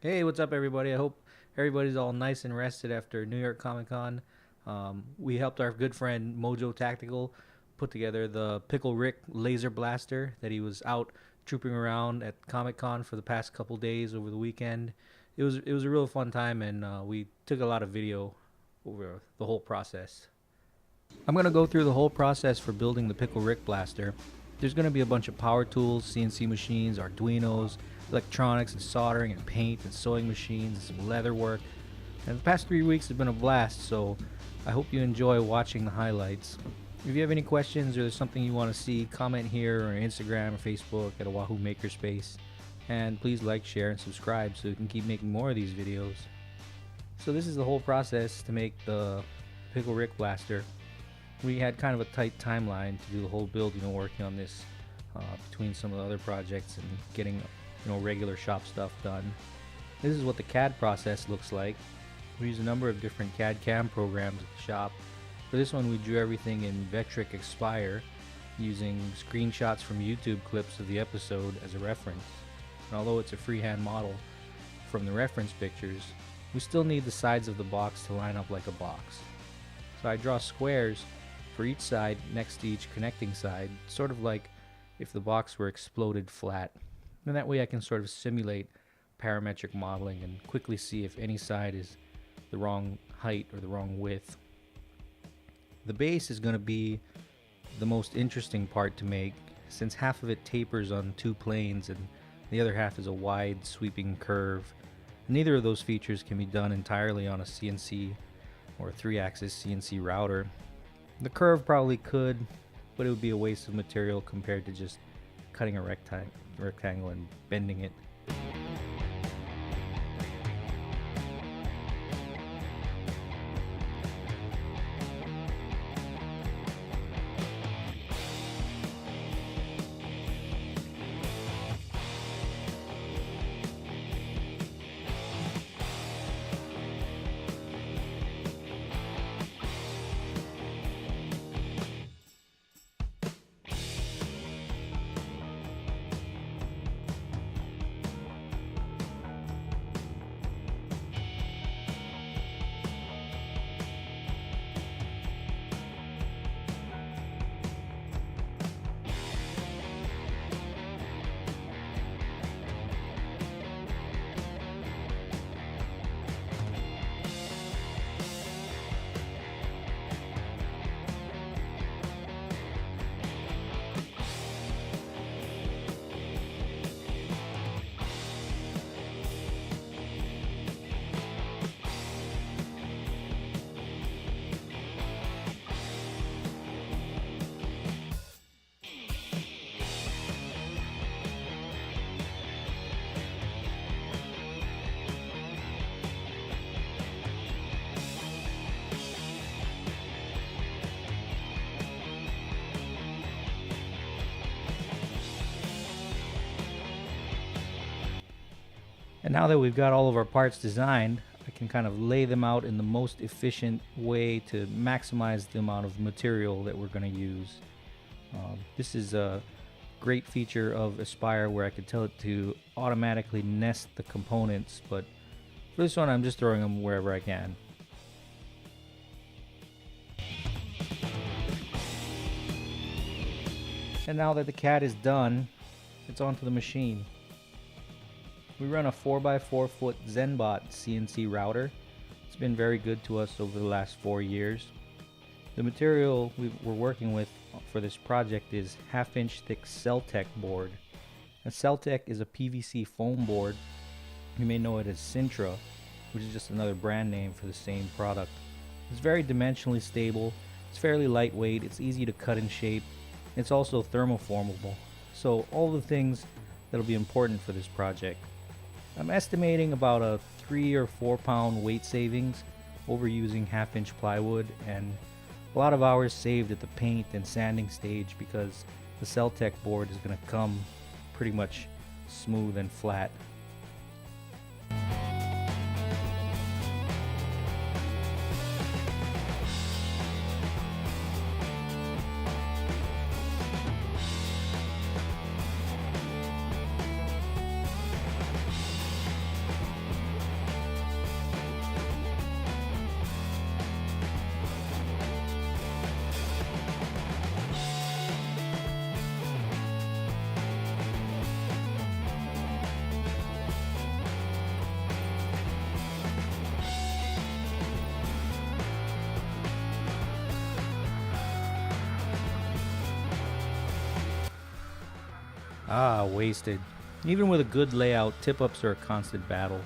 Hey, what's up, everybody? I hope everybody's all nice and rested after New York Comic Con. We helped our good friend Mojo Tactical put together the Pickle Rick laser blaster that he was out trooping around at Comic Con for the past couple days over the weekend. It was a real fun time, and we took a lot of video over the whole process. I'm going to go through the whole process for building the Pickle Rick blaster. There's going to be a bunch of power tools, CNC machines, Arduinos, electronics and soldering and paint and sewing machines and some leather work. And the past 3 weeks have been a blast, so I hope you enjoy watching the highlights. If you have any questions or there's something you want to see, comment here or Instagram or Facebook at Oahu Makerspace. And please like, share, and subscribe so we can keep making more of these videos. So this is the whole process to make the Pickle Rick blaster. We had kind of a tight timeline to do the whole build, working on this between some of the other projects and getting, regular shop stuff done. This is what the CAD process looks like. We use a number of different CAD CAM programs at the shop. For this one, we drew everything in Vectric Expire using screenshots from YouTube clips of the episode as a reference. And although it's a freehand model from the reference pictures, we still need the sides of the box to line up like a box. So I draw squares for each side next to each connecting side, sort of like if the box were exploded flat. And that way I can sort of simulate parametric modeling and quickly see if any side is the wrong height or the wrong width. The base is going to be the most interesting part to make, since half of it tapers on two planes and the other half is a wide sweeping curve. Neither of those features can be done entirely on a CNC or a 3-axis CNC router. The curve probably could, but it would be a waste of material compared to just cutting a rectangle and bending it. And now that we've got all of our parts designed, I can kind of lay them out in the most efficient way to maximize the amount of material that we're going to use. This is a great feature of Aspire where I could tell it to automatically nest the components, but for this one I'm just throwing them wherever I can. And now that the CAD is done, it's onto the machine. We run a 4x4 foot ZenBot CNC router. It's been very good to us over the last 4 years. The material we're working with for this project is 1/2 inch thick Celtec board. A Celtec is a PVC foam board. You may know it as Sintra, which is just another brand name for the same product. It's very dimensionally stable, it's fairly lightweight, it's easy to cut and shape, it's also thermoformable. So all the things that'll be important for this project. I'm estimating about a 3 or 4 pound weight savings over using 1/2 inch plywood, and a lot of hours saved at the paint and sanding stage because the Celtec board is going to come pretty much smooth and flat. Ah, wasted. Even with a good layout, tip-ups are a constant battle.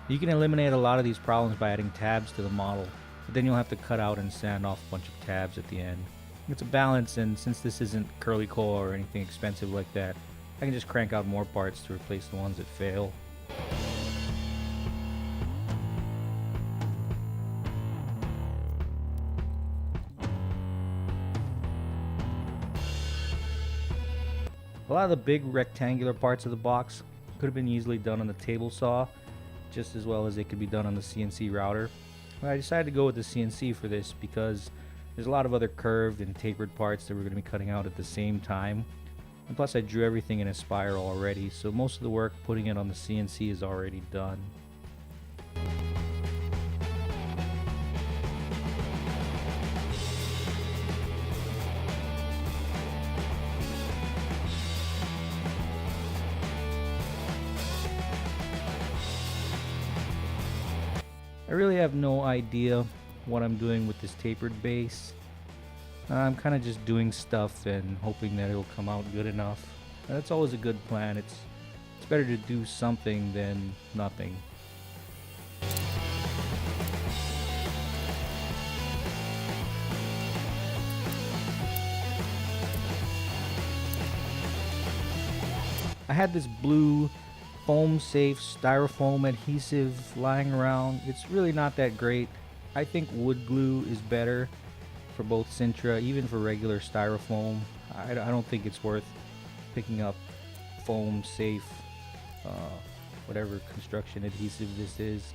You can eliminate a lot of these problems by adding tabs to the model, but then you'll have to cut out and sand off a bunch of tabs at the end. It's a balance, and since this isn't curly core or anything expensive like that, I can just crank out more parts to replace the ones that fail. A lot of the big rectangular parts of the box could have been easily done on the table saw, just as well as they could be done on the CNC router. But I decided to go with the CNC for this because there's a lot of other curved and tapered parts that we're going to be cutting out at the same time. And plus I drew everything in a spiral already, so most of the work putting it on the CNC is already done. I really have no idea what I'm doing with this tapered base. I'm kind of just doing stuff and hoping that it'll come out good enough. That's always a good plan. It's better to do something than nothing. I had this blue foam safe styrofoam adhesive lying around. It's really not that great. I think wood glue is better for both Sintra, even for regular styrofoam. I don't think it's worth picking up foam safe, whatever construction adhesive this is.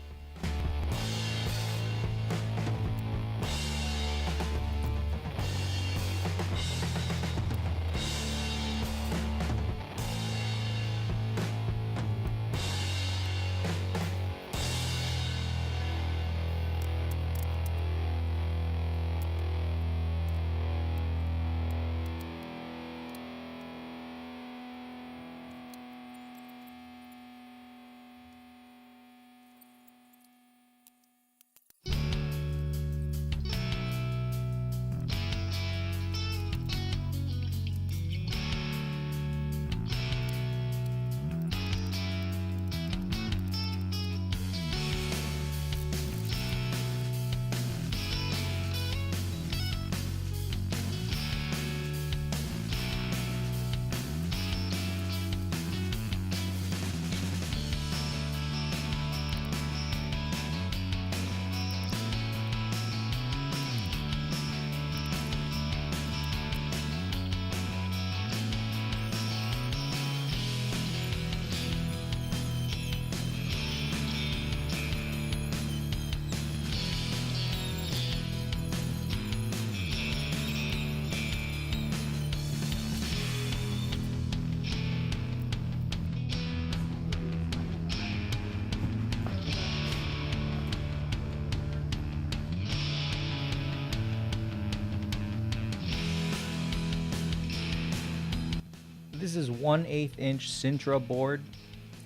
This is 1/8 inch Sintra board.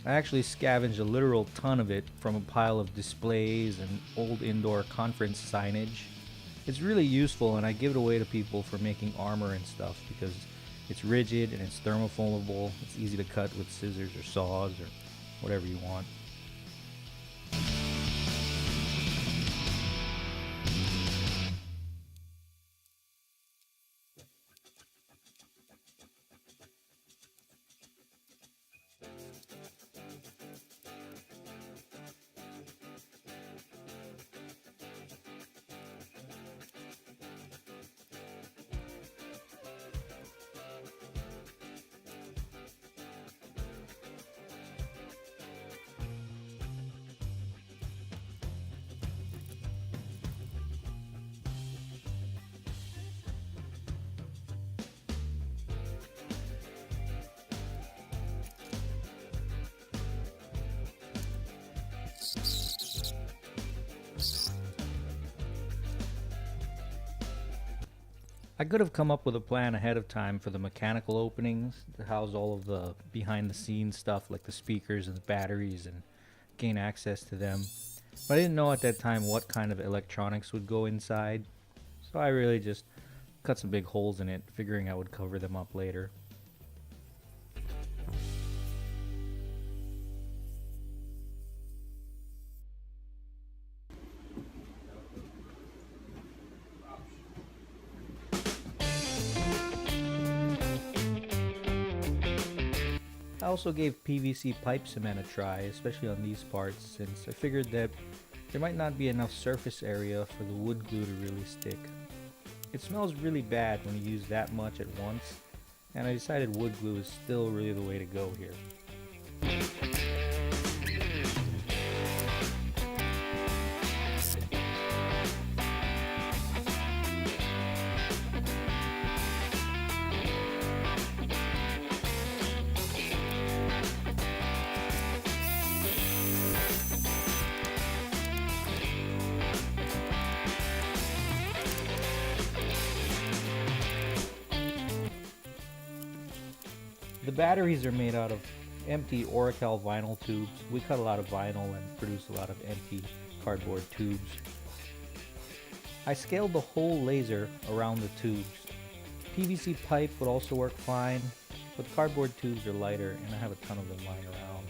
I actually scavenged a literal ton of it from a pile of displays and old indoor conference signage. It's really useful, and I give it away to people for making armor and stuff because it's rigid and it's thermoformable. It's easy to cut with scissors or saws or whatever you want. I could have come up with a plan ahead of time for the mechanical openings to house all of the behind the scenes stuff like the speakers and the batteries and gain access to them. But I didn't know at that time what kind of electronics would go inside, so I really just cut some big holes in it, figuring I would cover them up later. also gave PVC pipe cement a try, especially on these parts, since I figured that there might not be enough surface area for the wood glue to really stick. It smells really bad when you use that much at once, and I decided wood glue is still really the way to go here. The batteries are made out of empty Oracal vinyl tubes. We cut a lot of vinyl and produce a lot of empty cardboard tubes. I scaled the whole laser around the tubes. PVC pipe would also work fine, but cardboard tubes are lighter and I have a ton of them lying around.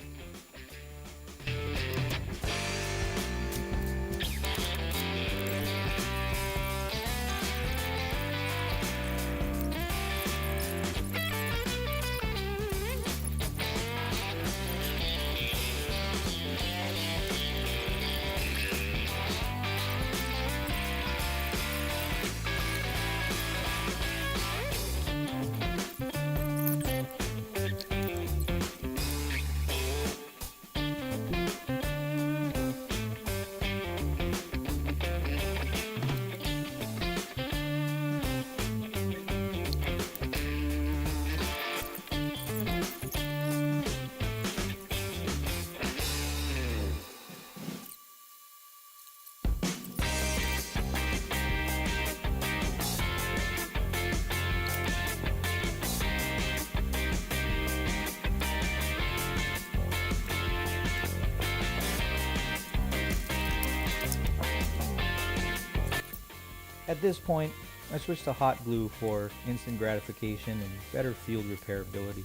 At this point, I switched to hot glue for instant gratification and better field repairability.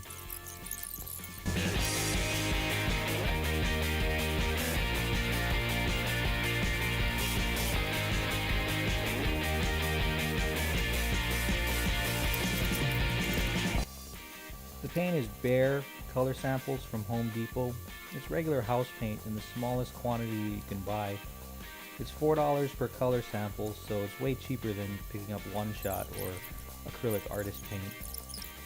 The paint is bare color samples from Home Depot. It's regular house paint in the smallest quantity you can buy. It's $4 per color sample, so it's way cheaper than picking up One Shot or acrylic artist paint.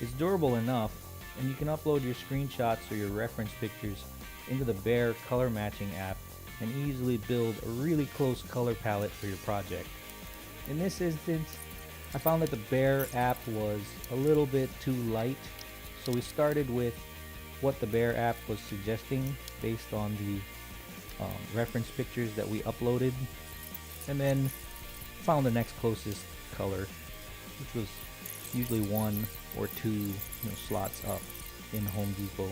It's durable enough, and you can upload your screenshots or your reference pictures into the Bear color matching app and easily build a really close color palette for your project. In this instance, I found that the Bear app was a little bit too light, so we started with what the Bear app was suggesting based on the reference pictures that we uploaded, and then found the next closest color, which was usually 1 or 2 slots up in Home Depot.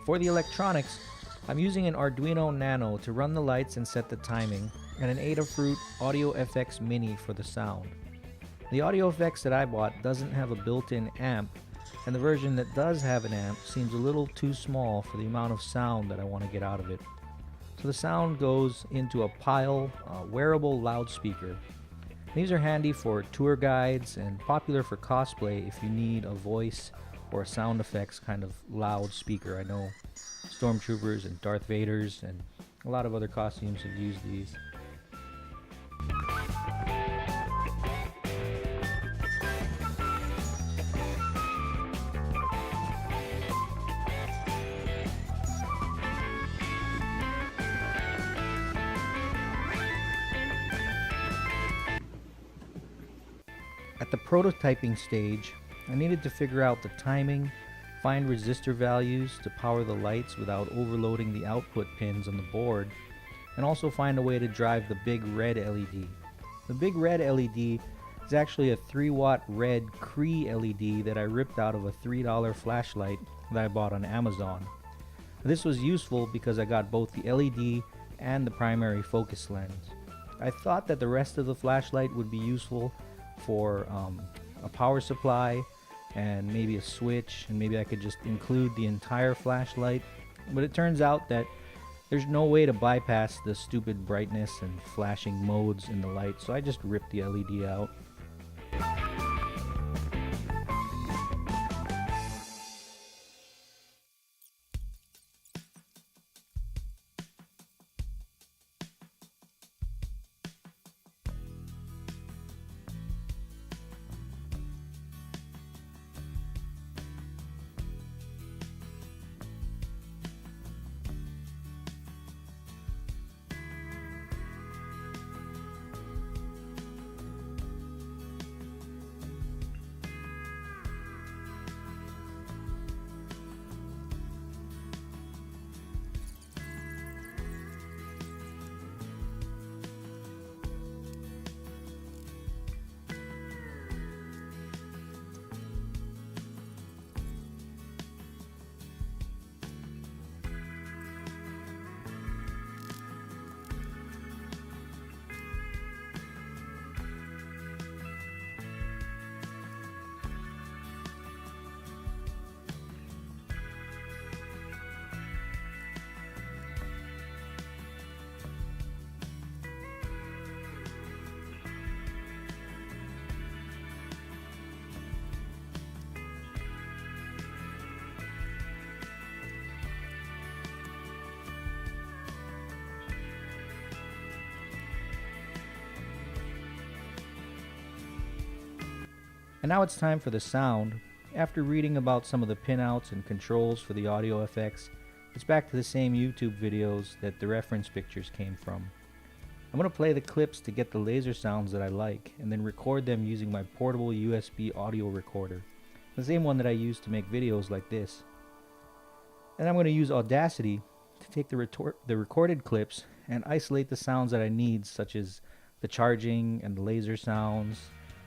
For the electronics, I'm using an Arduino Nano to run the lights and set the timing, and an Adafruit AudioFX Mini for the sound. The AudioFX that I bought doesn't have a built-in amp, and the version that does have an amp seems a little too small for the amount of sound that I want to get out of it. So the sound goes into a Pyle wearable loudspeaker. These are handy for tour guides and popular for cosplay if you need a voice or a sound effects kind of loudspeaker. I know Stormtroopers and Darth Vaders and a lot of other costumes have used these. At the prototyping stage, I needed to figure out the timing, find resistor values to power the lights without overloading the output pins on the board, and also find a way to drive the big red LED. The big red LED It's actually a 3-watt red CREE LED that I ripped out of a $3 flashlight that I bought on Amazon. This was useful because I got both the LED and the primary focus lens. I thought that the rest of the flashlight would be useful for a power supply and maybe a switch, and maybe I could just include the entire flashlight, but it turns out that there's no way to bypass the stupid brightness and flashing modes in the light, so I just ripped the LED out. And now it's time for the sound. After reading about some of the pinouts and controls for the audio effects, it's back to the same YouTube videos that the reference pictures came from. I'm going to play the clips to get the laser sounds that I like, and then record them using my portable USB audio recorder, the same one that I use to make videos like this. And I'm going to use Audacity to take the recorded clips and isolate the sounds that I need, such as the charging and the laser sounds.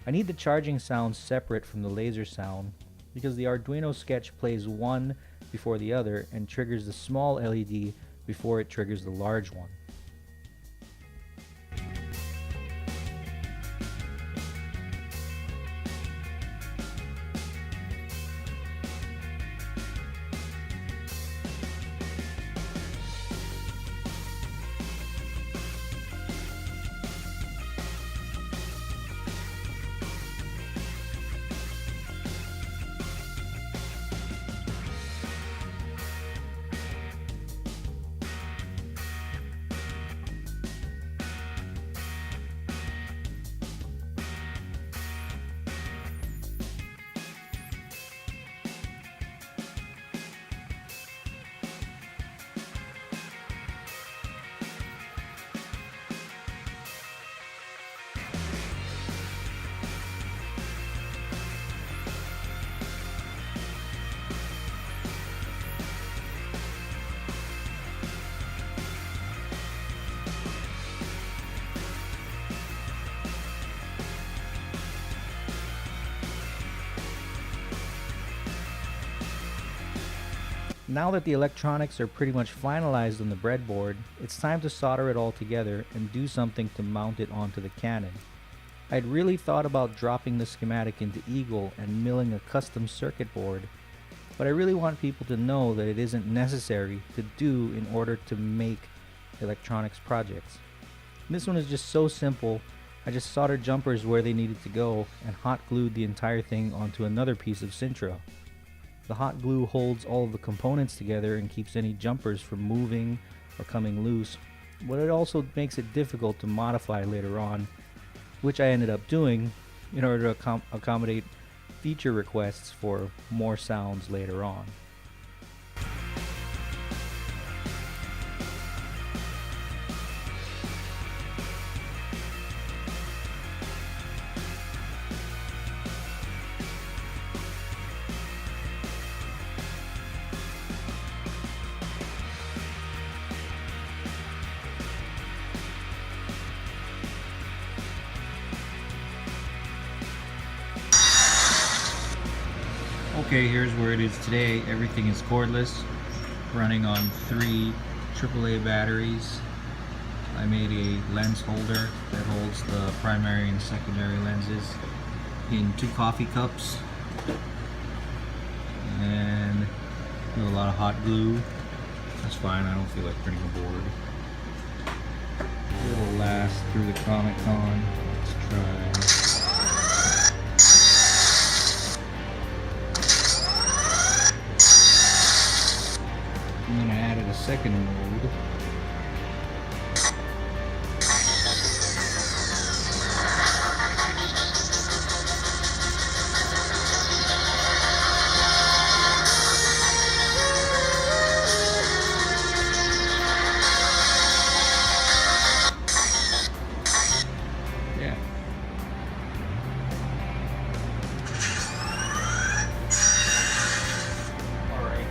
I need the charging sound separate from the laser sound because the Arduino sketch plays one before the other and triggers the small LED before it triggers the large one. Now that the electronics are pretty much finalized on the breadboard, it's time to solder it all together and do something to mount it onto the Canon. I'd really thought about dropping the schematic into Eagle and milling a custom circuit board, but I really want people to know that it isn't necessary to do in order to make electronics projects. And this one is just so simple. I just soldered jumpers where they needed to go and hot glued the entire thing onto another piece of Sintra. The hot glue holds all of the components together and keeps any jumpers from moving or coming loose, but it also makes it difficult to modify later on, which I ended up doing in order to accommodate feature requests for more sounds later on. Okay, here's where it is today. Everything is cordless, running on 3 AAA batteries. I made a lens holder that holds the primary and secondary lenses in 2 coffee cups, and do a lot of hot glue. That's fine, I don't feel like printing a board. It'll last through the Comic-Con. Let's try. I'm gonna add it a second mold. Yeah. All right.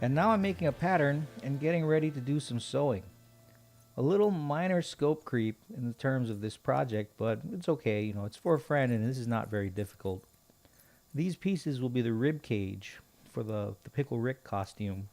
And now I'm making a pattern and getting ready to do some sewing. A little minor scope creep in the terms of this project, but it's okay, you know, it's for a friend and this is not very difficult. These pieces will be the rib cage for the Pickle Rick costume.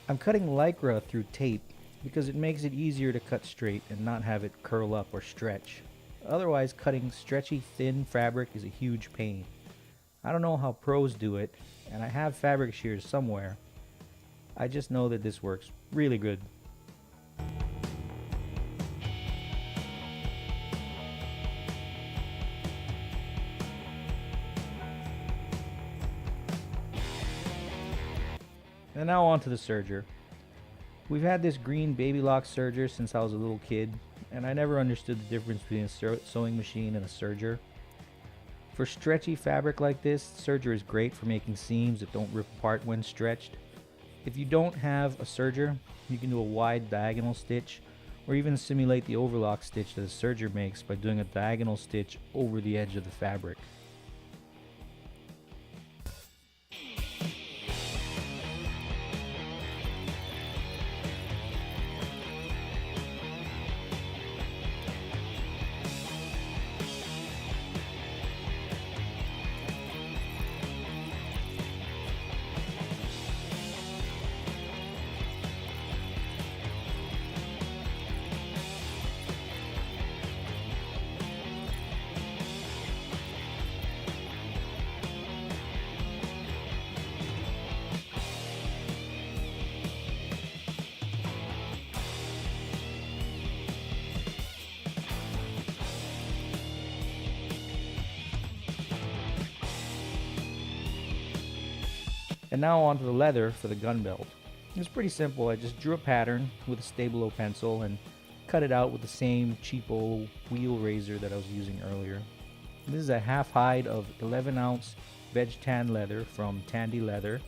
I'm cutting Lycra through tape because it makes it easier to cut straight and not have it curl up or stretch. Otherwise, cutting stretchy, thin fabric is a huge pain. I don't know how pros do it, and I have fabric shears somewhere. I just know that this works really good. And now on to the serger. We've had this green baby lock serger since I was a little kid, and I never understood the difference between a sewing machine and a serger. For stretchy fabric like this, the serger is great for making seams that don't rip apart when stretched. If you don't have a serger, you can do a wide diagonal stitch, or even simulate the overlock stitch that a serger makes by doing a diagonal stitch over the edge of the fabric. And now onto the leather for the gun belt. It's pretty simple. I just drew a pattern with a Stabilo pencil and cut it out with the same cheapo wheel razor that I was using earlier. This is a half hide of 11-ounce veg-tan leather from Tandy Leather.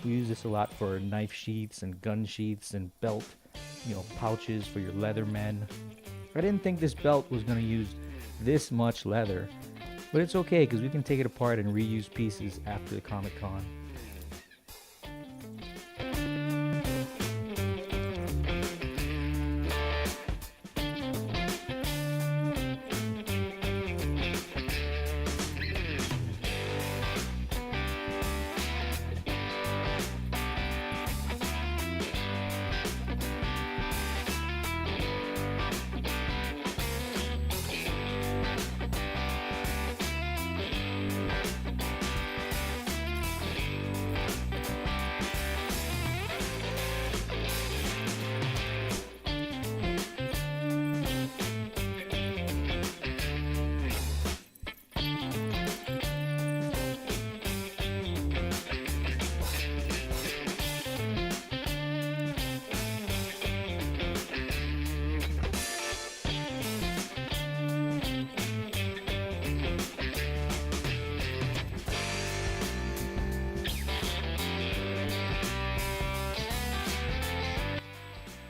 We use this a lot for knife sheaths and gun sheaths and belt, pouches for your leather men. I didn't think this belt was going to use this much leather, but it's okay because we can take it apart and reuse pieces after the Comic-Con.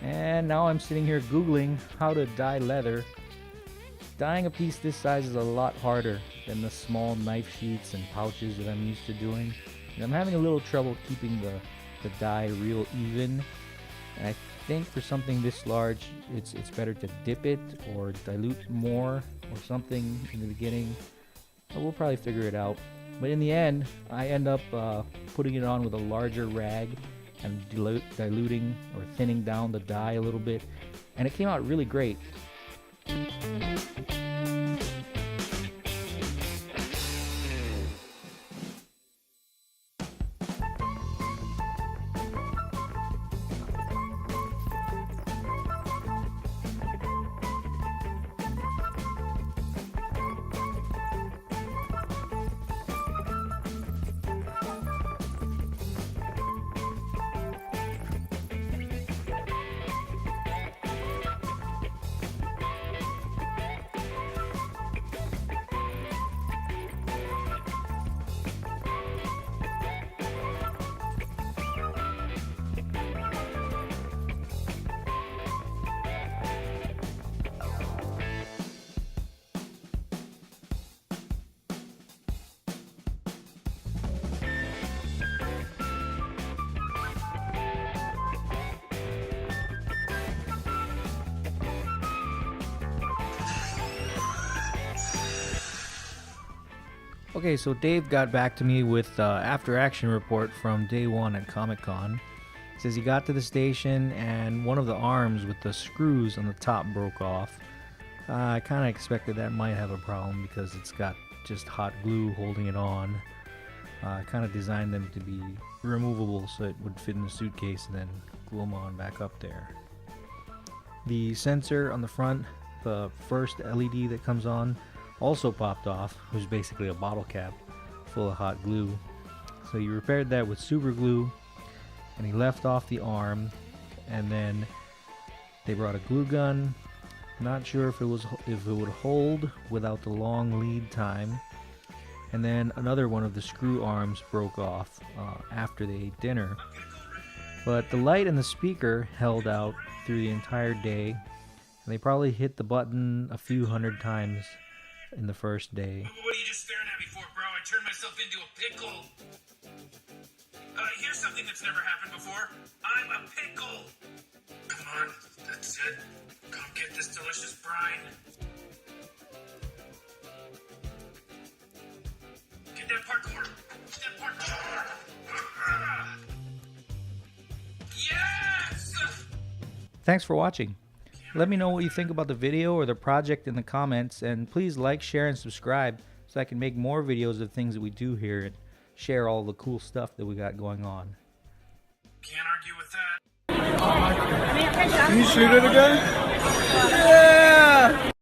And now I'm sitting here Googling how to dye leather. Dyeing a piece this size is a lot harder than the small knife sheaths and pouches that I'm used to doing. And I'm having a little trouble keeping the dye real even. And I think for something this large, it's better to dip it or dilute more or something in the beginning. But we'll probably figure it out. But in the end, I end up putting it on with a larger rag and diluting or thinning down the dye a little bit, and it came out really great. Okay, so Dave got back to me with after-action report from day one at Comic-Con. He says he got to the station and one of the arms with the screws on the top broke off. I kind of expected that might have a problem because it's got just hot glue holding it on. I kind of designed them to be removable so it would fit in the suitcase and then glue them on back up there. The sensor on the front, the first LED that comes on, also popped off, which is basically a bottle cap full of hot glue. So he repaired that with super glue, and he left off the arm, and then they brought a glue gun. Not sure if it would hold without the long lead time. And then another one of the screw arms broke off after they ate dinner. But the light and the speaker held out through the entire day, and they probably hit the button a few hundred times in the first day. What are you just staring at me for, bro? I turned myself into a pickle. Here's something that's never happened before. I'm a pickle. Come on, that's it. Come get this delicious brine. Get that parkour. Get that parkour. Yes! Thanks for watching. Let me know what you think about the video or the project in the comments, and please like, share, and subscribe so I can make more videos of things that we do here and share all the cool stuff that we got going on. Can't argue with that. Can you shoot it again? Yeah!